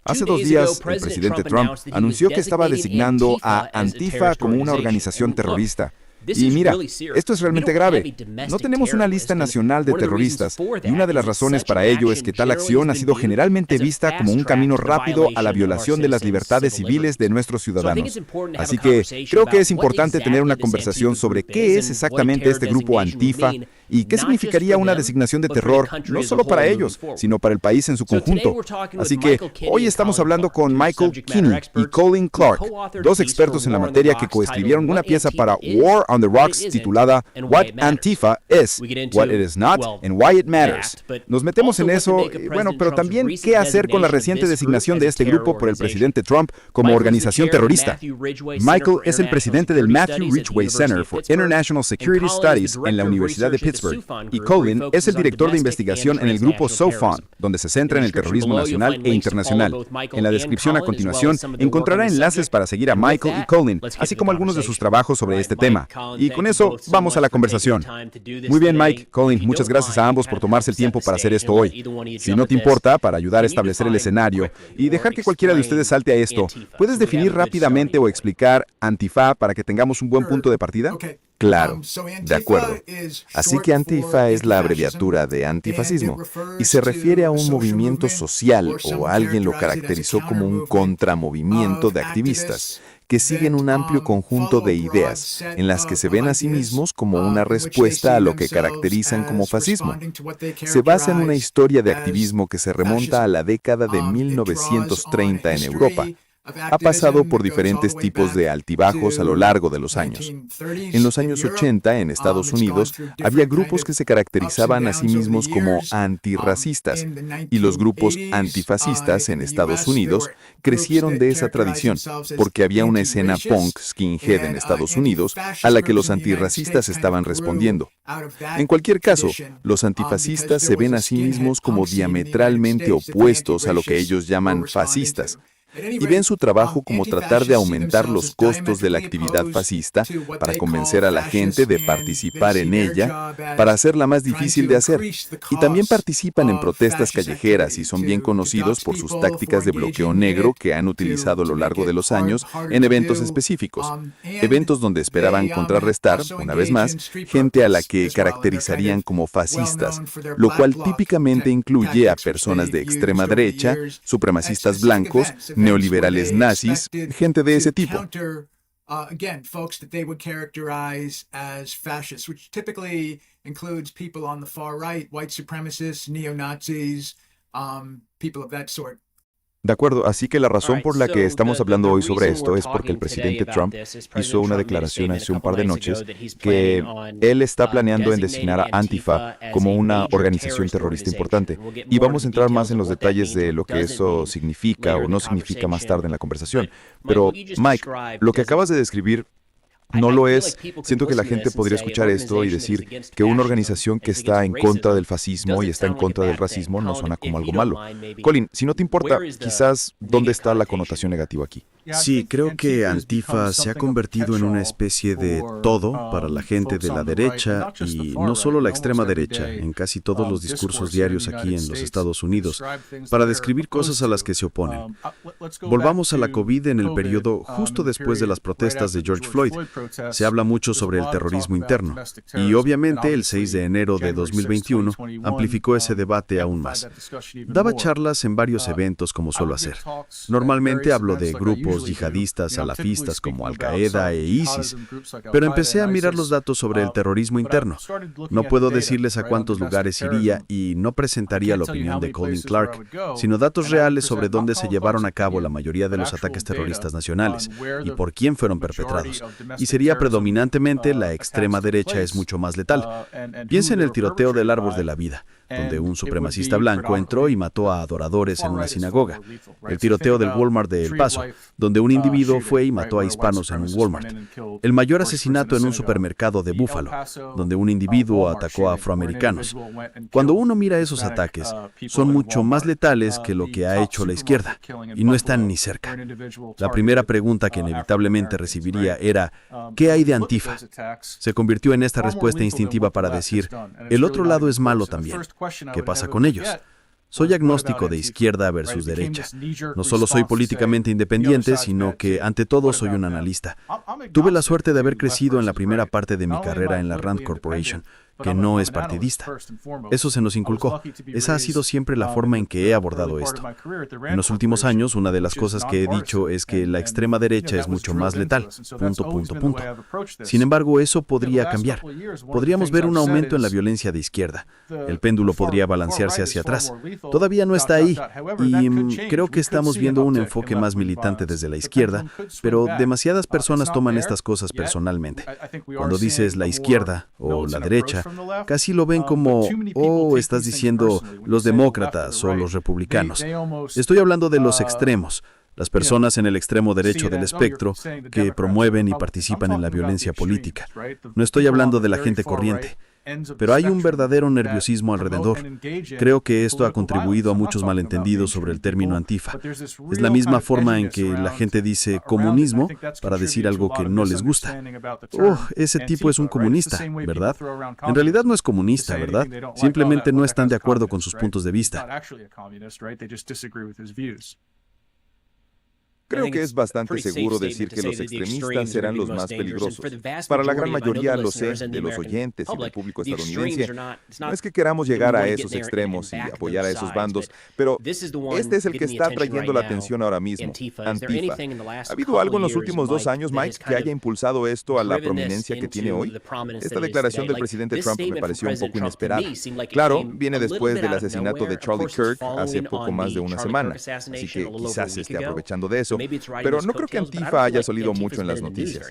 Hace 2 días, el presidente Trump anunció que estaba designando a Antifa como una organización terrorista. Y mira, esto es realmente grave. No tenemos una lista nacional de terroristas, y una de las razones para ello es que tal acción ha sido generalmente vista como un camino rápido a la violación de las libertades civiles de nuestros ciudadanos. Así que creo que es importante tener una conversación sobre qué es exactamente este grupo Antifa y qué significaría una designación de terror, no solo para ellos, sino para el país en su conjunto. Así que hoy estamos hablando con Michael Kinney y Colin Clark, 2 expertos en la materia que coescribieron una pieza para War on the Rocks titulada What Antifa Is, What It Is Not, and Why It Matters. Nos metemos en eso, pero también qué hacer con la reciente designación de este grupo por el presidente Trump como organización terrorista. Michael es el presidente del Matthew Ridgway Center for International Security Studies en la Universidad de Pittsburgh, y Colin es el director de investigación en el grupo SOFUN, donde se centra en el terrorismo nacional e internacional. En la descripción a continuación encontrará enlaces para seguir a Michael y Colin, así como algunos de sus trabajos sobre este tema. Y con eso, vamos a la conversación. Muy bien, Mike, Colin, muchas gracias a ambos por tomarse el tiempo para hacer esto hoy. Si no te importa, para ayudar a establecer el escenario y dejar que cualquiera de ustedes salte a esto, ¿puedes definir rápidamente o explicar Antifa para que tengamos un buen punto de partida? Claro, de acuerdo. Así que Antifa es la abreviatura de antifascismo y se refiere a un movimiento social o alguien lo caracterizó como un contramovimiento de activistas que siguen un amplio conjunto de ideas en las que se ven a sí mismos como una respuesta a lo que caracterizan como fascismo. Se basa en una historia de activismo que se remonta a la década de 1930 en Europa. Ha pasado por diferentes tipos de altibajos a lo largo de los años. En los años 80, en Estados Unidos, había grupos que se caracterizaban a sí mismos como antirracistas, y los grupos antifascistas en Estados Unidos crecieron de esa tradición, porque había una escena punk skinhead en Estados Unidos a la que los antirracistas estaban respondiendo. En cualquier caso, los antifascistas se ven a sí mismos como diametralmente opuestos a lo que ellos llaman fascistas, y ven su trabajo como tratar de aumentar los costos de la actividad fascista para convencer a la gente de participar en ella, para hacerla más difícil de hacer. Y también participan en protestas callejeras y son bien conocidos por sus tácticas de bloqueo negro que han utilizado a lo largo de los años en eventos específicos, eventos donde esperaban contrarrestar, una vez más, gente a la que caracterizarían como fascistas, lo cual típicamente incluye a personas de extrema derecha, supremacistas blancos, neoliberales nazis, gente de ese tipo. Again, folks that they would characterize as fascists, which typically includes people on the far right, white supremacists, neo-Nazis, people of that sort. De acuerdo, así que la razón por la que estamos hablando hoy sobre esto es porque el presidente Trump hizo una declaración hace un par de noches que él está planeando en designar a Antifa como una organización terrorista importante. Y vamos a entrar más en los detalles de lo que eso significa o no significa más tarde en la conversación. Pero, Mike, lo que acabas de describir no lo es. Siento que la gente podría escuchar esto y decir que una organización que está en contra del fascismo y está en contra del racismo no suena como algo malo. Colin, si no te importa, quizás, ¿dónde está la connotación negativa aquí? Sí, creo que Antifa se ha convertido en una especie de todo para la gente de la derecha y no solo la extrema derecha, en casi todos los discursos diarios aquí en los Estados Unidos, para describir cosas a las que se oponen. Volvamos a la COVID en el periodo justo después de las protestas de George Floyd. Se habla mucho sobre el terrorismo interno y obviamente el 6 de enero de 2021 amplificó ese debate aún más. Daba charlas en varios eventos como suelo hacer. Normalmente hablo de grupos yihadistas salafistas como Al-Qaeda e ISIS, pero empecé a mirar los datos sobre el terrorismo interno. No puedo decirles a cuántos lugares iría y no presentaría la opinión de Colin Clark, sino datos reales sobre dónde se llevaron a cabo la mayoría de los ataques terroristas nacionales y por quién fueron perpetrados. Y sería predominantemente la extrema derecha es mucho más letal. Piensa en el tiroteo del Árbol de la Vida, donde un supremacista blanco entró y mató a adoradores en una sinagoga. El tiroteo del Walmart de El Paso, donde un individuo fue y mató a hispanos en un Walmart. El mayor asesinato en un supermercado de Buffalo, donde un individuo atacó a afroamericanos. Cuando uno mira esos ataques, son mucho más letales que lo que ha hecho la izquierda, y no están ni cerca. La primera pregunta que inevitablemente recibiría era, ¿qué hay de Antifa? Se convirtió en esta respuesta instintiva para decir, el otro lado es malo también. ¿Qué pasa con ellos? Soy agnóstico de izquierda versus derecha. No solo soy políticamente independiente, sino que ante todo soy un analista. Tuve la suerte de haber crecido en la primera parte de mi carrera en la Rand Corporation, que no es partidista. Eso se nos inculcó. Esa ha sido siempre la forma en que he abordado esto. En los últimos años, una de las cosas que he dicho es que la extrema derecha es mucho más letal. Punto. Sin embargo, eso podría cambiar. Podríamos ver un aumento en la violencia de izquierda. El péndulo podría balancearse hacia atrás. Todavía no está ahí, y creo que estamos viendo un enfoque más militante desde la izquierda, pero demasiadas personas toman estas cosas personalmente. Cuando dices la izquierda o la derecha, casi lo ven como, estás diciendo los demócratas o los republicanos. Estoy hablando de los extremos, las personas en el extremo derecho del espectro que promueven y participan en la violencia política. No estoy hablando de la gente corriente. Pero hay un verdadero nerviosismo alrededor. Creo que esto ha contribuido a muchos malentendidos sobre el término Antifa. Es la misma forma en que la gente dice comunismo para decir algo que no les gusta. Ese tipo es un comunista, ¿verdad? En realidad no es comunista, ¿verdad? Simplemente no están de acuerdo con sus puntos de vista. Creo que es bastante seguro decir que los extremistas serán los más peligrosos. Para la gran mayoría, lo sé, de los oyentes y del público estadounidense, no es que queramos llegar a esos extremos y apoyar a esos bandos, pero este es el que está trayendo la atención ahora mismo, Antifa. ¿Ha habido algo en los últimos 2 años, Mike, que haya impulsado esto a la prominencia que tiene hoy? Esta declaración del presidente Trump me pareció un poco inesperada. Claro, viene después del asesinato de Charlie Kirk hace poco más de una semana, así que quizás se esté aprovechando de eso. Pero no creo que Antifa haya salido mucho en las noticias.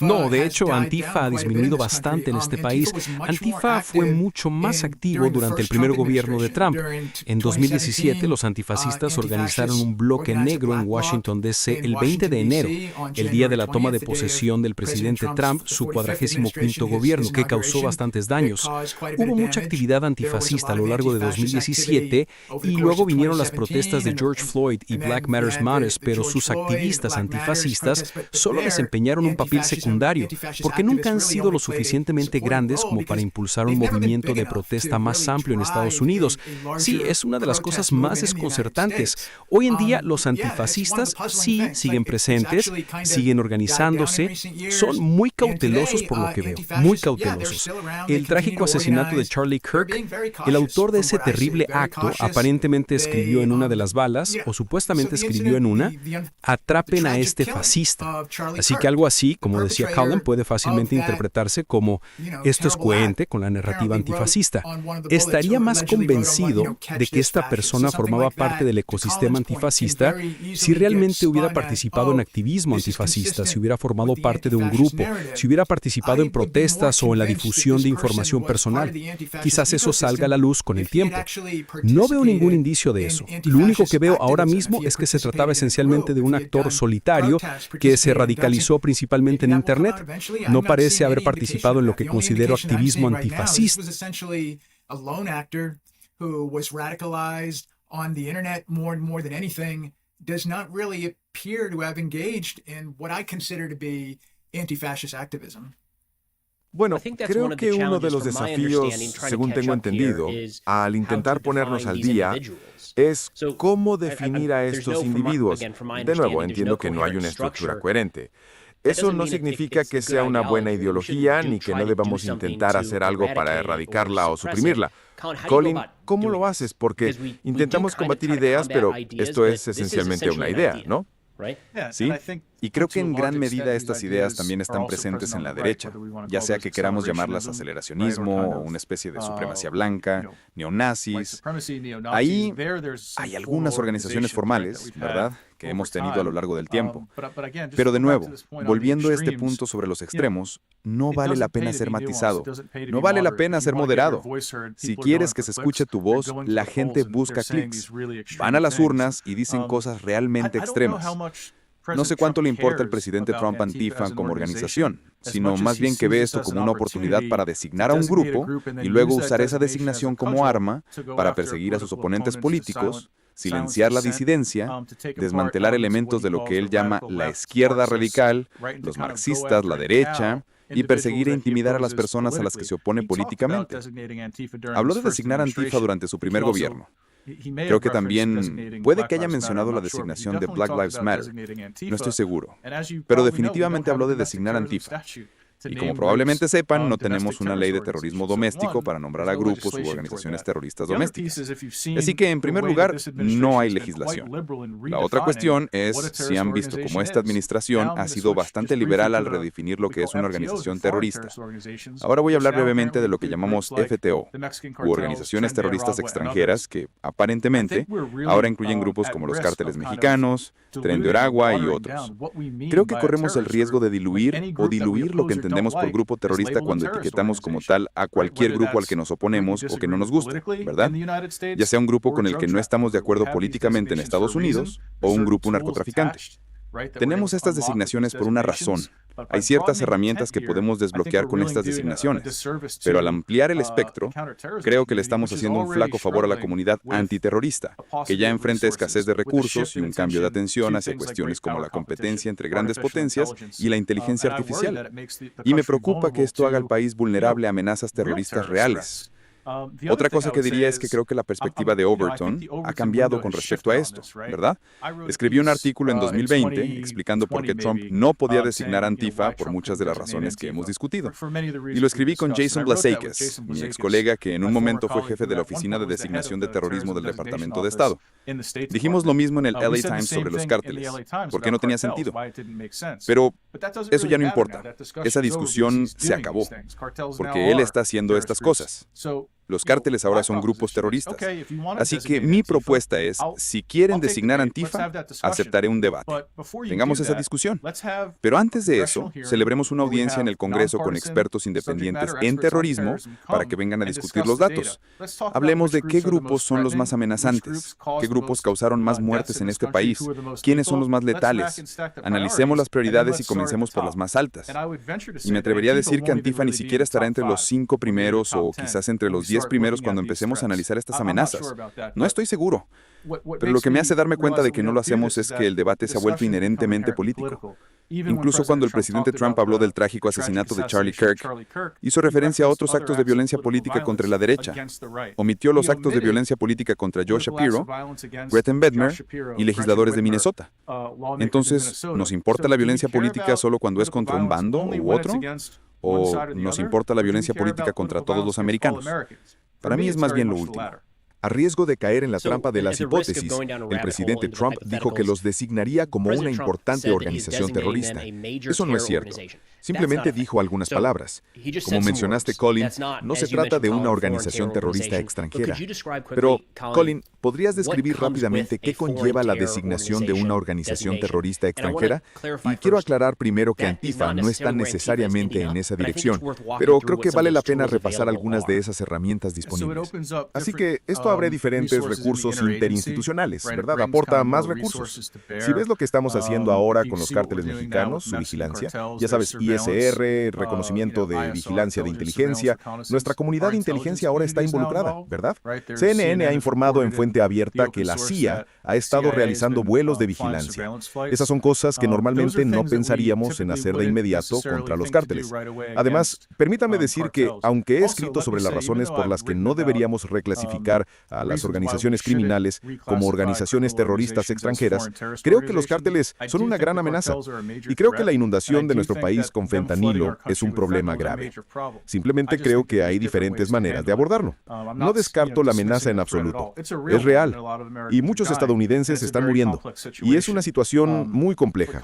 No, de hecho, Antifa ha disminuido bastante en este país. Antifa fue mucho más activo durante el primer gobierno de Trump. En 2017, los antifascistas organizaron un bloque negro en Washington, D.C. el 20 de enero, el día de la toma de posesión del presidente Trump, su 45º gobierno, que causó bastantes daños. Hubo mucha actividad antifascista a lo largo de 2017 y luego vinieron las protestas de George Floyd y Black Lives Matter, pero sus activistas antifascistas solo desempeñaron un papel secundario, porque nunca han sido lo suficientemente grandes como para impulsar un movimiento de protesta más amplio en Estados Unidos. Sí, es una de las cosas más desconcertantes. Hoy en día, los antifascistas sí siguen presentes, siguen organizándose, son muy cautelosos por lo que veo, muy cautelosos. El trágico asesinato de Charlie Kirk, el autor de ese terrible acto aparentemente escribió en una de las balas, o supuestamente escribió en una, atrapen a este fascista. Así que algo así, como decía Cullen, puede fácilmente interpretarse como esto es coherente con la narrativa antifascista. Estaría más convencido de que esta persona formaba parte del ecosistema antifascista si realmente hubiera participado en activismo antifascista, si hubiera formado parte de un grupo, si hubiera participado en protestas o en la difusión de información personal. Quizás eso salga a la luz con el tiempo. No veo ningún indicio de eso. Lo único que veo ahora mismo es que se trataba esencialmente de un actor solitario que se radicalizó principalmente en Internet. No parece haber participado en lo que considero activismo antifascista. Bueno, creo que uno de los desafíos, según tengo entendido, al intentar ponernos al día, es cómo definir a estos individuos. De nuevo, entiendo que no hay una estructura coherente. Eso no significa que sea una buena ideología ni que no debamos intentar hacer algo para erradicarla o suprimirla. Colin, ¿cómo lo haces? Porque intentamos combatir ideas, pero esto es esencialmente una idea, ¿no? Sí, y creo que en gran medida estas ideas también están presentes en la derecha, ya sea que queramos llamarlas aceleracionismo o una especie de supremacía blanca, neonazis. Ahí hay algunas organizaciones formales, ¿verdad?, que hemos tenido a lo largo del tiempo. Pero de nuevo, volviendo a este punto sobre los extremos, no vale la pena ser matizado, no vale la pena ser moderado. Si quieres que se escuche tu voz, la gente busca clics. Van a las urnas y dicen cosas realmente extremas. No sé cuánto le importa al presidente Trump Antifa como organización, sino más bien que ve esto como una oportunidad para designar a un grupo y luego usar esa designación como arma para perseguir a sus oponentes políticos, silenciar la disidencia, desmantelar elementos de lo que él llama la izquierda radical, los marxistas, la derecha, y perseguir e intimidar a las personas a las que se opone políticamente. Habló de designar a Antifa durante su primer gobierno. Creo que también puede que haya mencionado la designación de Black Lives Matter. No estoy seguro. Pero definitivamente habló de designar a Antifa. Y como probablemente sepan, no tenemos una ley de terrorismo doméstico para nombrar a grupos u organizaciones terroristas domésticas. Así que, en primer lugar, no hay legislación. La otra cuestión es si han visto cómo esta administración ha sido bastante liberal al redefinir lo que es una organización terrorista. Ahora voy a hablar brevemente de lo que llamamos FTO, u organizaciones terroristas extranjeras que, aparentemente, ahora incluyen grupos como los cárteles mexicanos, Tren de Aragua y otros. Creo que corremos el riesgo de diluir lo que entendemos por grupo terrorista cuando etiquetamos como tal a cualquier grupo al que nos oponemos o que no nos gusta, ¿verdad? Ya sea un grupo con el que no estamos de acuerdo políticamente en Estados Unidos o un grupo narcotraficante. Tenemos estas designaciones por una razón. Hay ciertas herramientas que podemos desbloquear con estas designaciones, pero al ampliar el espectro, creo que le estamos haciendo un flaco favor a la comunidad antiterrorista, que ya enfrenta escasez de recursos y un cambio de atención hacia cuestiones como la competencia entre grandes potencias y la inteligencia artificial. Y me preocupa que esto haga al país vulnerable a amenazas terroristas reales. Otra cosa que diría es que creo que la perspectiva de Overton ha cambiado con respecto a esto, ¿verdad? Escribí un artículo en 2020 explicando por qué Trump no podía designar a Antifa por muchas de las razones que hemos discutido. Y lo escribí con Jason Blasakis, mi ex colega que en un momento fue jefe de la Oficina de Designación de Terrorismo del Departamento de Estado. Dijimos lo mismo en el LA Times sobre los cárteles, porque no tenía sentido. Pero eso ya no importa. Esa discusión se acabó, porque él está haciendo estas cosas. Los cárteles ahora son grupos terroristas. Así que mi propuesta es, si quieren designar a Antifa, aceptaré un debate. Tengamos esa discusión. Pero antes de eso, celebremos una audiencia en el Congreso con expertos independientes en terrorismo para que vengan a discutir los datos. Hablemos de qué grupos son los más amenazantes, qué grupos causaron más muertes en este país, quiénes son los más letales. Analicemos las prioridades y comencemos por las más altas. Y me atrevería a decir que Antifa ni siquiera estará entre los 5 primeros o quizás entre los 10 primeros cuando empecemos a analizar estas amenazas. No estoy seguro. Pero lo que me hace darme cuenta de que no lo hacemos es que el debate se ha vuelto inherentemente político. Incluso cuando el presidente Trump habló del trágico asesinato de Charlie Kirk, hizo referencia a otros actos de violencia política contra la derecha. Omitió los actos de violencia política contra Joe Shapiro, Gretchen Whitmer y legisladores de Minnesota. Entonces, ¿nos importa la violencia política solo cuando es contra un bando u otro? ¿O nos importa la violencia política contra todos los americanos? Para mí es más bien lo último. A riesgo de caer en la trampa de las hipótesis, el presidente Trump dijo que los designaría como una importante organización terrorista. Eso no es cierto. Simplemente dijo algunas palabras. Como mencionaste, Colin, no se trata de una organización terrorista extranjera. Pero, Colin, ¿podrías describir rápidamente qué conlleva la designación de una organización terrorista extranjera? Y quiero aclarar primero que Antifa no está necesariamente en esa dirección, pero creo que vale la pena repasar algunas de esas herramientas disponibles. Así que esto abre diferentes recursos interinstitucionales, ¿verdad? Aporta más recursos. Si ves lo que estamos haciendo ahora con los cárteles mexicanos, su vigilancia, ya sabes, ISR, reconocimiento de vigilancia de inteligencia, nuestra comunidad de inteligencia ahora está involucrada, ¿verdad? CNN ha informado en fuente abierta que la CIA ha estado realizando vuelos de vigilancia. Esas son cosas que normalmente no pensaríamos en hacer de inmediato contra los cárteles. Además, permítame decir que, aunque he escrito sobre las razones por las que no deberíamos reclasificar a las organizaciones criminales como organizaciones terroristas extranjeras, creo que los cárteles son una gran amenaza. Y creo que la inundación de nuestro país con fentanilo es un problema grave. Simplemente creo que hay diferentes maneras de abordarlo. No descarto la amenaza en absoluto. Es real. Y muchos estadounidenses están muriendo. Y es una situación muy compleja.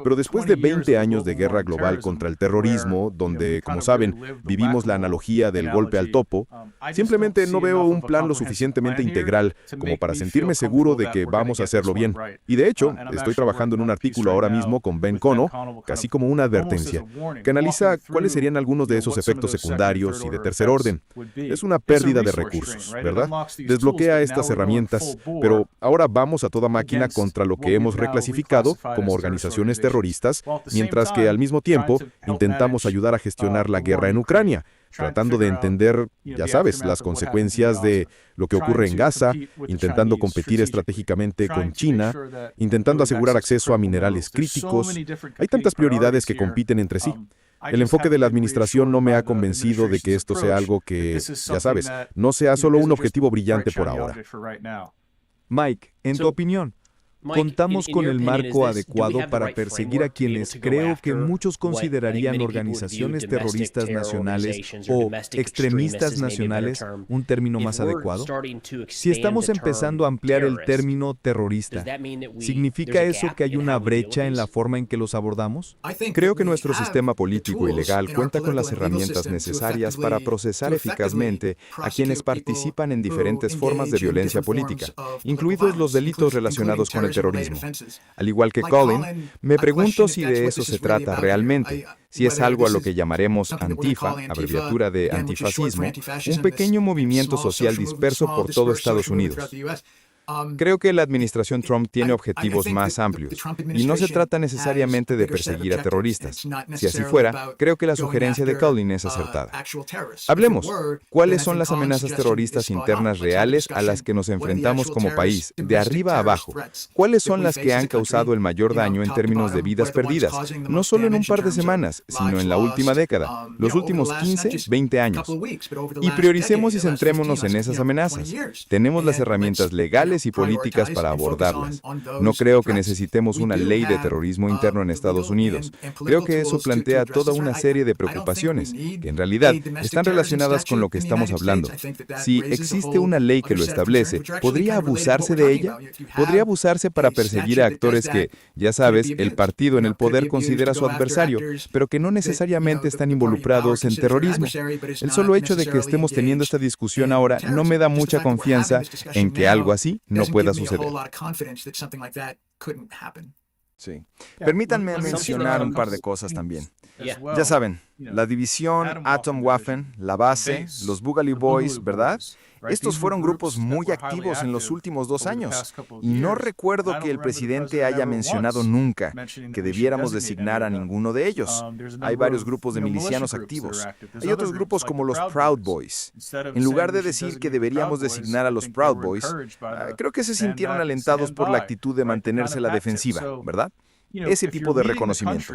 Pero después de 20 años de guerra global contra el terrorismo, donde, como saben, vivimos la analogía del golpe al topo, simplemente no veo un plan lo suficientemente integral como para sentirme seguro de que vamos a hacerlo bien. Y de hecho, estoy trabajando en un artículo ahora mismo con Ben Cono, casi como una advertencia, que analiza cuáles serían algunos de esos efectos secundarios y de tercer orden. Es una pérdida de recursos, ¿verdad? Desbloquea estas herramientas, pero ahora vamos a toda máquina contra lo que hemos reclasificado como organizaciones terroristas, mientras que al mismo tiempo intentamos ayudar a gestionar la guerra en Ucrania, tratando de entender, ya sabes, las consecuencias de lo que ocurre en Gaza, intentando competir estratégicamente con China, intentando asegurar acceso a minerales críticos. Hay tantas prioridades que compiten entre sí. El enfoque de la administración no me ha convencido de que esto sea algo que, ya sabes, no sea solo un objetivo brillante por ahora. Mike, en tu opinión, ¿contamos con el marco adecuado para perseguir a quienes creo que muchos considerarían organizaciones terroristas nacionales o extremistas nacionales un término más adecuado? Si estamos empezando a ampliar el término terrorista, ¿significa eso que hay una brecha en la forma en que los abordamos? Creo que nuestro sistema político y legal cuenta con las herramientas necesarias para procesar eficazmente a quienes participan en diferentes formas de violencia política, incluidos los delitos relacionados con el terrorismo. Al igual que Colin, me pregunto si de eso se trata realmente, si es algo a lo que llamaremos Antifa, abreviatura de antifascismo, un pequeño movimiento social disperso por todo Estados Unidos. Creo que la administración Trump tiene objetivos más amplios, y no se trata necesariamente de perseguir a terroristas. Si así fuera, creo que la sugerencia de Colin es acertada. Hablemos, ¿cuáles son las amenazas terroristas internas reales a las que nos enfrentamos como país, de arriba a abajo? ¿Cuáles son las que han causado el mayor daño en términos de vidas perdidas, no solo en un par de semanas, sino en la última década, los últimos 15, 20 años? Y prioricemos y centrémonos en esas amenazas. Tenemos las herramientas legales y políticas para abordarlas. No creo que necesitemos una ley de terrorismo interno en Estados Unidos. Creo que eso plantea toda una serie de preocupaciones, que en realidad están relacionadas con lo que estamos hablando. Si existe una ley que lo establece, ¿podría abusarse de ella? ¿Podría abusarse para perseguir a actores que, ya sabes, el partido en el poder considera su adversario, pero que no necesariamente están involucrados en terrorismo? El solo hecho de que estemos teniendo esta discusión ahora no me da mucha confianza en que algo así no pueda suceder. Sí. Permítanme mencionar un par de cosas también. Ya saben, la división Atomwaffen, la base, los Boogaloo Boys, ¿verdad? Estos fueron grupos muy activos en los últimos 2 años, y no recuerdo que el presidente haya mencionado nunca que debiéramos designar a ninguno de ellos. Hay varios grupos de milicianos activos. Hay otros grupos como los Proud Boys. En lugar de decir que deberíamos designar a los Proud Boys, creo que se sintieron alentados por la actitud de mantenerse a la defensiva, ¿verdad? Ese tipo de reconocimiento.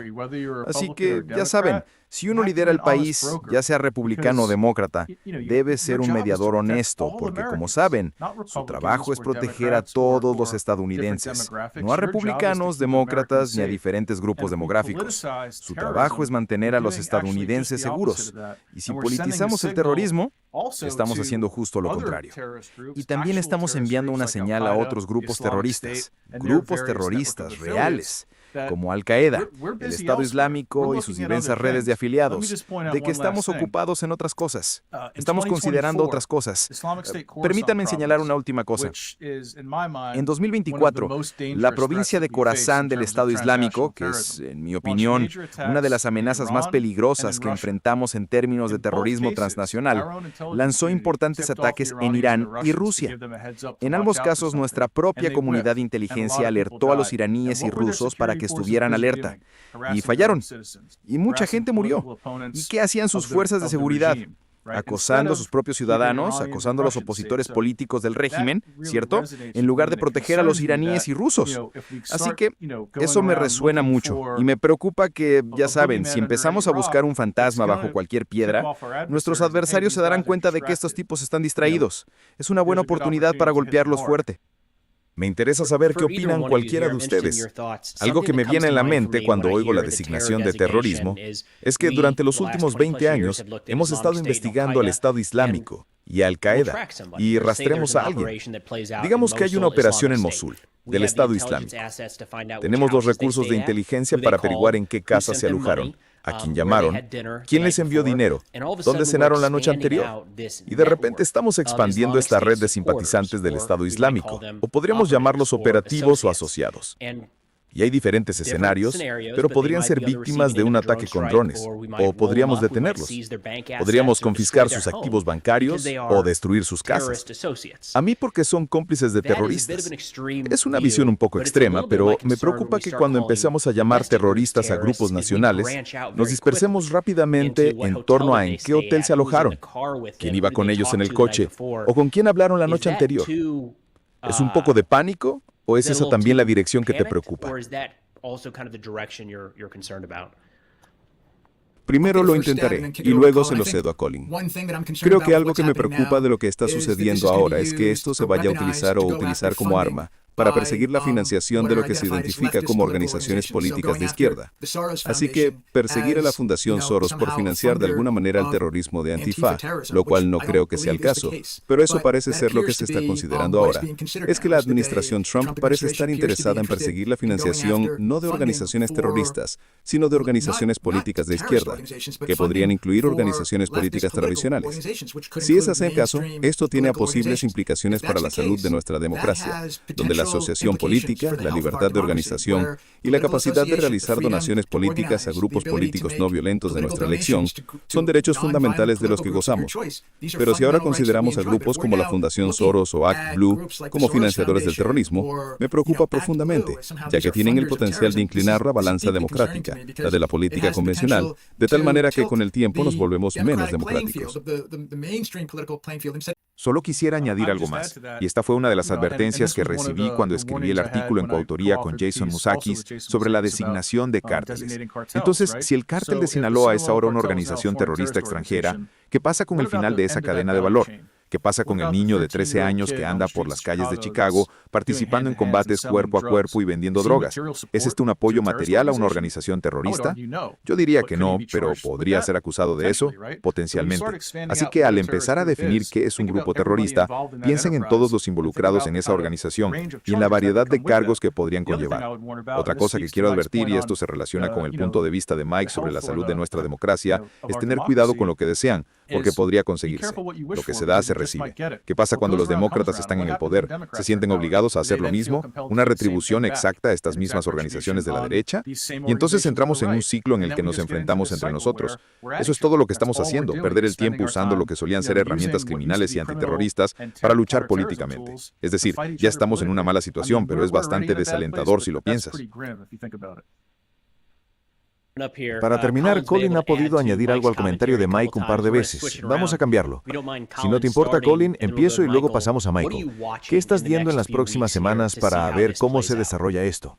Así que, ya saben, si uno lidera el país, ya sea republicano o demócrata, debe ser un mediador honesto, porque como saben, su trabajo es proteger a todos los estadounidenses, no a republicanos, demócratas ni a diferentes grupos demográficos. Su trabajo es mantener a los estadounidenses seguros. Y si politizamos el terrorismo, estamos haciendo justo lo contrario. Y también estamos enviando una señal a otros grupos terroristas reales, como Al-Qaeda, el Estado Islámico y sus diversas redes de afiliados, de que estamos ocupados en otras cosas. Estamos considerando otras cosas. Permítanme señalar una última cosa. En 2024, la provincia de Khorasan del Estado Islámico, que es, en mi opinión, una de las amenazas más peligrosas que enfrentamos en términos de terrorismo transnacional, lanzó importantes ataques en Irán y Rusia. En ambos casos, nuestra propia comunidad de inteligencia alertó a los iraníes y rusos para que estuvieran alerta. Y fallaron. Y mucha gente murió. ¿Y qué hacían sus fuerzas de seguridad? Acosando a sus propios ciudadanos, acosando a los opositores políticos del régimen, ¿cierto? En lugar de proteger a los iraníes y rusos. Así que eso me resuena mucho y me preocupa que, ya saben, si empezamos a buscar un fantasma bajo cualquier piedra, nuestros adversarios se darán cuenta de que estos tipos están distraídos. Es una buena oportunidad para golpearlos fuerte. Me interesa saber qué opinan cualquiera de ustedes. Algo que me viene en la mente cuando oigo la designación de terrorismo es que durante los últimos 20 años hemos estado investigando al Estado Islámico y a Al-Qaeda y rastreamos a alguien. Digamos que hay una operación en Mosul del Estado Islámico. Tenemos los recursos de inteligencia para averiguar en qué casa se alojaron, a quién llamaron, quién les envió dinero, dónde cenaron la noche anterior. Y de repente estamos expandiendo esta red de simpatizantes del Estado Islámico, o podríamos llamarlos operativos o asociados. Y hay diferentes escenarios, pero podrían ser víctimas de un ataque con drones, o podríamos detenerlos. Podríamos confiscar sus activos bancarios o destruir sus casas. A mí porque son cómplices de terroristas. Es una visión un poco extrema, pero me preocupa que cuando empezamos a llamar terroristas a grupos nacionales, nos dispersemos rápidamente en torno a en qué hotel se alojaron, quién iba con ellos en el coche, o con quién hablaron la noche anterior. ¿Es un poco de pánico? ¿O es esa también la dirección que te preocupa? Primero lo intentaré y luego se lo cedo a Colin. Creo que algo que me preocupa de lo que está sucediendo ahora es que esto se vaya a utilizar como arma para perseguir la financiación de lo que se identifica como organizaciones políticas de izquierda. Así que perseguir a la Fundación Soros por financiar de alguna manera el terrorismo de Antifa, lo cual no creo que sea el caso, pero eso parece ser lo que se está considerando ahora, es que la administración Trump parece estar interesada en perseguir la financiación no de organizaciones terroristas, sino de organizaciones políticas de izquierda, que podrían incluir organizaciones políticas tradicionales. Si ese es el caso, esto tiene posibles implicaciones para la salud de nuestra democracia, donde la asociación política, la libertad de organización y la capacidad de realizar donaciones políticas a grupos políticos no violentos de nuestra elección son derechos fundamentales de los que gozamos. Pero si ahora consideramos a grupos como la Fundación Soros o Act Blue como financiadores del terrorismo, me preocupa profundamente, ya que tienen el potencial de inclinar la balanza democrática, la de la política convencional, de tal manera que con el tiempo nos volvemos menos democráticos. Solo quisiera añadir algo más, y esta fue una de las advertencias que recibí cuando escribí el artículo en coautoría con Jason Mousakis sobre la designación de cárteles. Entonces, si el cártel de Sinaloa es ahora una organización terrorista extranjera, ¿qué pasa con el final de esa cadena de valor? ¿Qué pasa con el niño de 13 años que anda por las calles de Chicago participando en combates cuerpo a cuerpo y vendiendo drogas? ¿Es un apoyo material a una organización terrorista? Yo diría que no, pero ¿podría ser acusado de eso? Potencialmente. Así que al empezar a definir qué es un grupo terrorista, piensen en todos los involucrados en esa organización y en la variedad de cargos que podrían conllevar. Otra cosa que quiero advertir, y esto se relaciona con el punto de vista de Mike sobre la salud de nuestra democracia, es tener cuidado con lo que desean, porque podría conseguirse. Lo que se da se recibe. ¿Qué pasa cuando los demócratas están en el poder? ¿Se sienten obligados a hacer lo mismo? ¿Una retribución exacta a estas mismas organizaciones de la derecha? Y entonces entramos en un ciclo en el que nos enfrentamos entre nosotros. Eso es todo lo que estamos haciendo, perder el tiempo usando lo que solían ser herramientas criminales y antiterroristas para luchar políticamente. Es decir, ya estamos en una mala situación, pero es bastante desalentador si lo piensas. Para terminar, Colin ha podido añadir algo al comentario de Mike un par de veces. Vamos a cambiarlo. Si no te importa, Colin, empiezo y luego pasamos a Michael. ¿Qué estás viendo en las próximas semanas para ver cómo se desarrolla esto?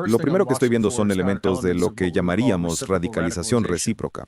Lo primero que estoy viendo son elementos de lo que llamaríamos radicalización recíproca.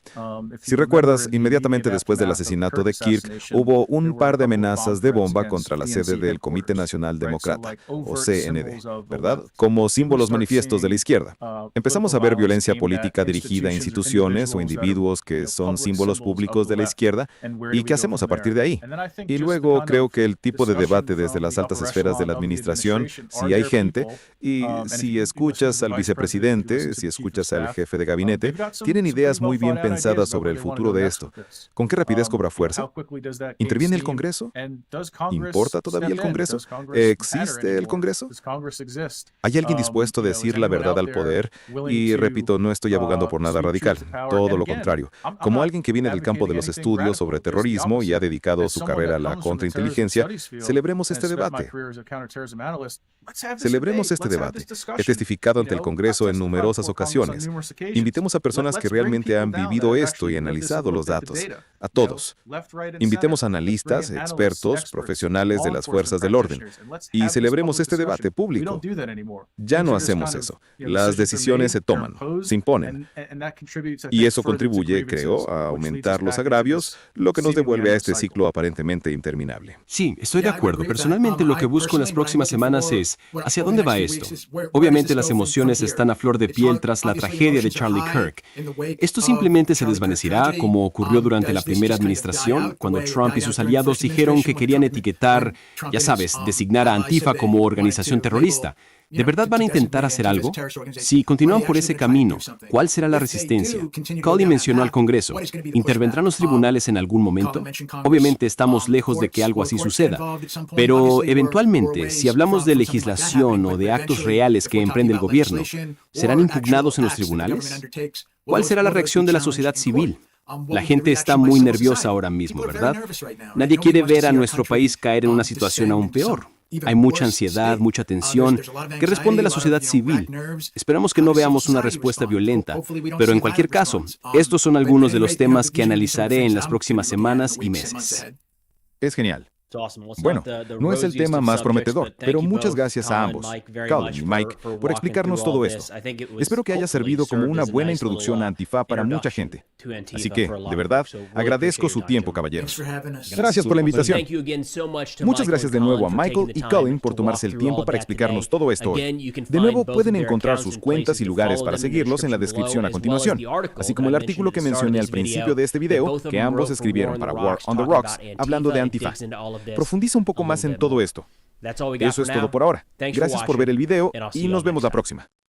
Si recuerdas, inmediatamente después del asesinato de Kirk, hubo un par de amenazas de bomba contra la sede del Comité Nacional Demócrata, o CND, ¿verdad? Como símbolos manifiestos de la izquierda. Empezamos a ver violencia política dirigida a instituciones o individuos que son símbolos públicos de la izquierda, ¿y qué hacemos a partir de ahí? Y luego creo que el tipo de debate desde las altas esferas de la administración, si hay gente, y si escuchas al vicepresidente, si escuchas al jefe de gabinete, tienen ideas muy bien pensadas sobre el futuro de esto. ¿Con qué rapidez cobra fuerza? ¿Interviene el Congreso? ¿Importa todavía el Congreso? ¿Existe el Congreso? ¿Hay alguien dispuesto a decir la verdad al poder? Y repito, no estoy abogando por nada radical, todo lo contrario. Como alguien que viene del campo de los estudios sobre terrorismo y ha dedicado su carrera a la contrainteligencia, celebremos este debate. Celebremos este debate. He testificado ante el Congreso en numerosas ocasiones. Invitemos a personas que realmente han vivido esto y analizado los datos. A todos. Invitemos a analistas, expertos, profesionales de las fuerzas del orden. Y celebremos este debate público. Ya no hacemos eso. Las decisiones se toman, se imponen. Y eso contribuye, creo, a aumentar los agravios, lo que nos devuelve a este ciclo aparentemente interminable. Sí, estoy de acuerdo. Personalmente lo que busco en las próximas semanas es ¿hacia dónde va esto? Obviamente las emociones están a flor de piel tras la tragedia de Charlie Kirk. ¿Esto simplemente se desvanecerá como ocurrió durante la primera administración, cuando Trump y sus aliados dijeron que querían etiquetar, ya sabes, designar a Antifa como organización terrorista? ¿De verdad van a intentar hacer algo? Si continúan por ese camino, ¿cuál será la resistencia? Colin mencionó al Congreso. ¿Intervendrán los tribunales en algún momento? Obviamente estamos lejos de que algo así suceda, pero eventualmente, si hablamos de legislación o de actos reales que emprende el gobierno, ¿serán impugnados en los tribunales? ¿Cuál será la reacción de la sociedad civil? La gente está muy nerviosa ahora mismo, ¿verdad? Nadie quiere ver a nuestro país caer en una situación aún peor. Hay mucha ansiedad, mucha tensión. ¿Qué responde la sociedad civil? Esperamos que no veamos una respuesta violenta, pero en cualquier caso, estos son algunos de los temas que analizaré en las próximas semanas y meses. Es genial. Bueno, no es el tema más prometedor, pero muchas gracias a ambos, Colin y Mike, por explicarnos todo esto. Espero que haya servido como una buena introducción a Antifa para mucha gente. Así que, de verdad, agradezco su tiempo, caballeros. Gracias por la invitación. Muchas gracias de nuevo a Michael y Colin por tomarse el tiempo para explicarnos todo esto hoy. De nuevo, pueden encontrar sus cuentas y lugares para seguirlos en la descripción a continuación, así como el artículo que mencioné al principio de este video que ambos escribieron para War on the Rocks, hablando de Antifa. Profundiza un poco más en todo esto. Eso es todo por ahora. Gracias por ver el video y nos vemos la próxima.